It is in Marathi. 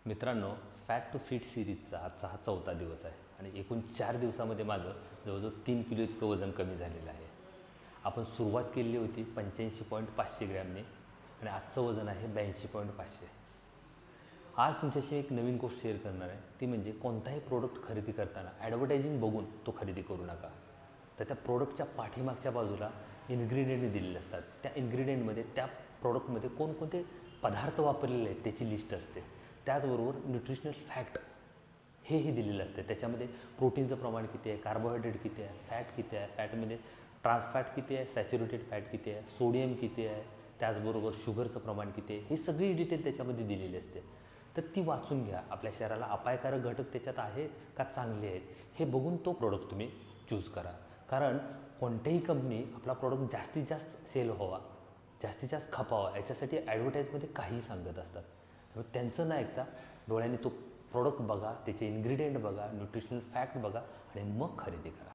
मित्रांनो, फॅट टू फिट सिरीजचा आजचा हा 4था दिवस आहे आणि एकूण 4 दिवसामध्ये माझं जवळजवळ 3 किलो इतकं वजन कमी झालेलं आहे. आपण सुरुवात केली होती 85.500 ग्रॅमने आणि आजचं वजन आहे 82.500. आज तुमच्याशी एक नवीन गोष्ट शेअर करणार आहे, ती म्हणजे कोणताही प्रोडक्ट खरेदी करताना ॲडव्हर्टायझिंग बघून तो खरेदी करू नका. तर त्या प्रोडक्टच्या पाठीमागच्या बाजूला इन्ग्रेडियंट दिलेले असतात. त्या इन्ग्रेडियंटमध्ये त्या प्रोडक्टमध्ये कोणकोणते पदार्थ वापरलेले आहेत त्याची लिस्ट असते. त्याचबरोबर न्यूट्रिशनल फॅक्ट हेही दिलेलं असते. त्याच्यामध्ये प्रोटीनचं प्रमाण किती आहे, कार्बोहायड्रेट किती आहे, फॅट किती आहे, फॅटमध्ये ट्रान्स फॅट किती आहे, सॅच्युरेटेड फॅट किती आहे, सोडियम किती आहे, त्याचबरोबर शुगरचं प्रमाण किती आहे, ही सगळी डिटेल त्याच्यामध्ये दिलेली असते. तर ती वाचून घ्या. आपल्या शरीराला अपायकारक घटक त्याच्यात आहे का चांगले आहेत हे बघून तो प्रोडक्ट तुम्ही चूज करा. कारण कोणत्याही कंपनी आपला प्रोडक्ट जास्तीत जास्त सेल व्हावा, जास्तीत जास्त खपावा याच्यासाठी ॲडव्हर्टाईजमध्ये काहीही सांगत असतात. त्यामुळे त्यांचं न ऐकता डोळ्यांनी तो प्रोडक्ट बघा, त्याचे इन्ग्रेडियंट बघा, न्यूट्रिशनल फॅक्ट बघा आणि मग खरेदी करा.